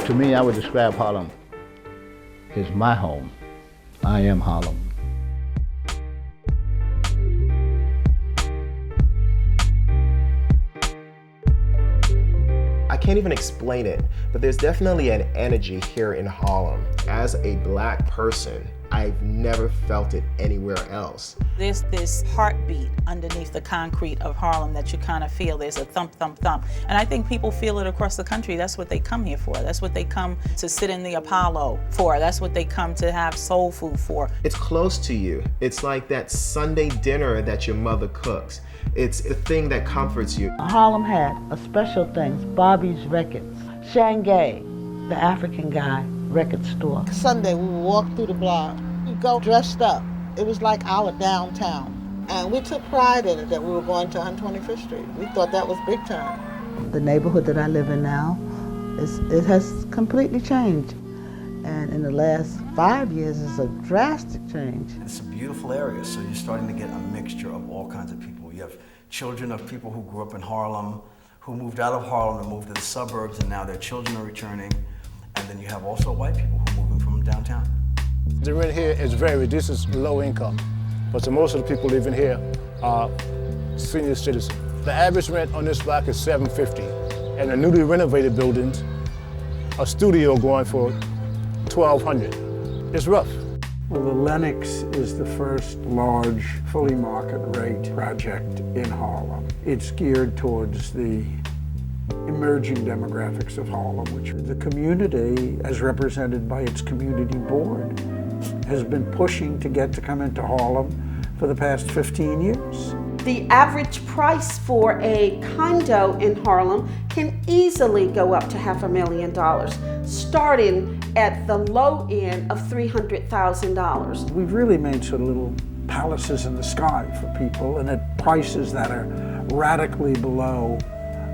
To me, I would describe Harlem as my home. I am Harlem. I can't even explain it, but there's definitely an energy here in Harlem. As a Black person, I've never felt it anywhere else. There's this heartbeat underneath the concrete of Harlem that you kind of feel. There's a thump, thump, thump. And I think people feel it across the country. That's what they come here for. That's what they come to sit in the Apollo for. That's what they come to have soul food for. It's close to you. It's like that Sunday dinner that your mother cooks. It's the thing that comforts you. Harlem had a special things, Bobby's Records, Shanghai, the African guy record store. Sunday we would walk through the block, we'd go dressed up. It was like our downtown. And we took pride in it that we were going to 125th Street. We thought that was big time. The neighborhood that I live in now, it has completely changed. And in the last 5 years, it's a drastic change. It's a beautiful area, so you're starting to get a mixture of all kinds of people. You have children of people who grew up in Harlem, who moved out of Harlem and moved to the suburbs, and now their children are returning. And then you have also white people who are moving from downtown. The rent here is very, this is low income, but so most of the people living here are senior citizens. The average rent on this block is $750, and the newly renovated buildings, a studio going for $1,200. It's rough. Well, the Lenox is the first large, fully market rate project in Harlem. It's geared towards the emerging demographics of Harlem, which the community, as represented by its community board, has been pushing to get to come into Harlem for the past 15 years. The average price for a condo in Harlem can easily go up to $500,000, starting at the low end of $300,000. We've really made sort of little palaces in the sky for people, and at prices that are radically below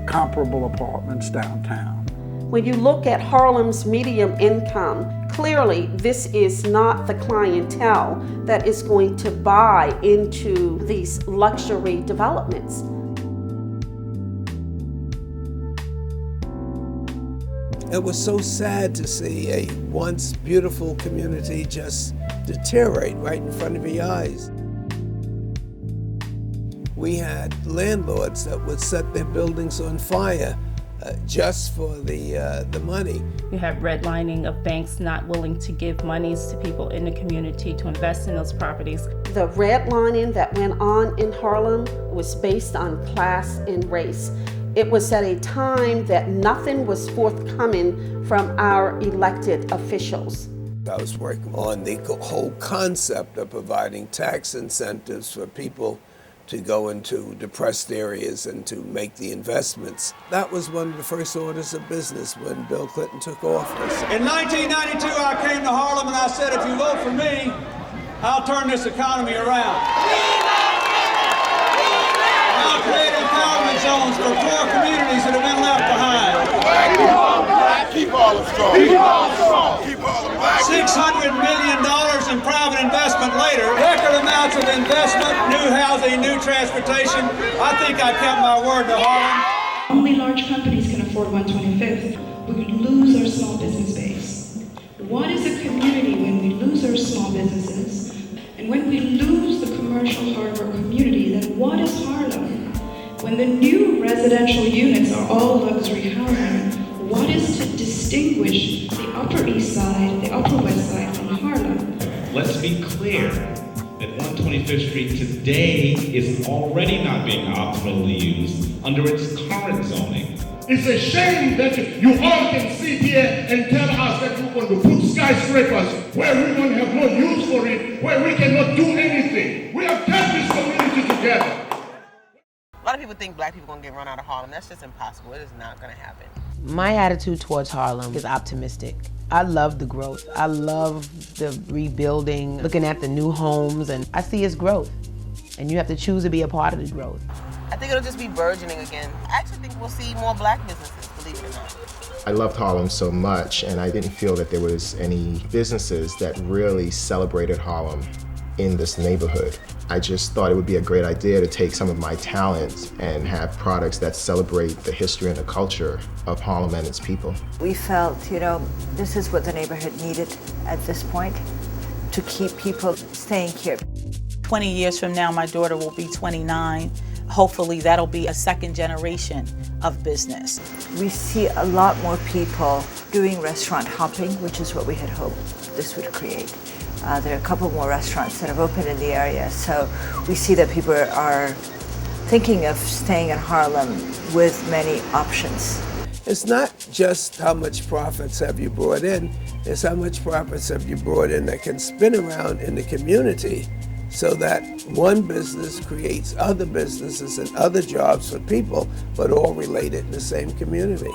comparable apartments downtown. When you look at Harlem's medium income, clearly this is not the clientele that is going to buy into these luxury developments. It was so sad to see a once beautiful community just deteriorate right in front of your eyes. We had landlords that would set their buildings on fire just for the money. You have redlining of banks not willing to give monies to people in the community to invest in those properties. The redlining that went on in Harlem was based on class and race. It was at a time that nothing was forthcoming from our elected officials. I was working on the whole concept of providing tax incentives for people to go into depressed areas and to make the investments. That was one of the first orders of business when Bill Clinton took office. In 1992, I came to Harlem and I said, if you vote for me, I'll turn this economy around. I'll create empowerment zones for poor communities that have been left behind. Keep all of strong. Keep all of strong. Keep all of black. $600 million in private investment later, record amounts of investment, new housing, new transportation. I think I kept my word to Harlem. Only large companies can afford 125th. We would lose our small business base. What is a community when we lose our small businesses? And when we lose the commercial harbor community, then what is Harlem? When the new residential units are all luxury housing, what is to distinguish the Upper East Side, the Upper West Side from Harlem? Let's be clear that 125th Street today is already not being optimally used under its current zoning. It's a shame that you all can sit here and tell us that you're going to put skyscrapers where women have no use for it, where we cannot do anything. We have kept this community together. A lot of people think black people are going to get run out of Harlem. That's just impossible. It is not going to happen. My attitude towards Harlem is optimistic. I love the growth. I love the rebuilding, looking at the new homes, and I see its growth. And you have to choose to be a part of the growth. I think it'll just be burgeoning again. I actually think we'll see more black businesses, believe it or not. I loved Harlem so much, and I didn't feel that there was any businesses that really celebrated Harlem in this neighborhood. I just thought it would be a great idea to take some of my talents and have products that celebrate the history and the culture of Harlem and its people. We felt, this is what the neighborhood needed at this point to keep people staying here. 20 years from now, my daughter will be 29. Hopefully that'll be a second generation of business. We see a lot more people doing restaurant hopping, which is what we had hoped this would create. There are a couple more restaurants that have opened in the area, so we see that people are thinking of staying in Harlem with many options. It's not just how much profits have you brought in, it's how much profits have you brought in that can spin around in the community so that one business creates other businesses and other jobs for people, but all related in the same community.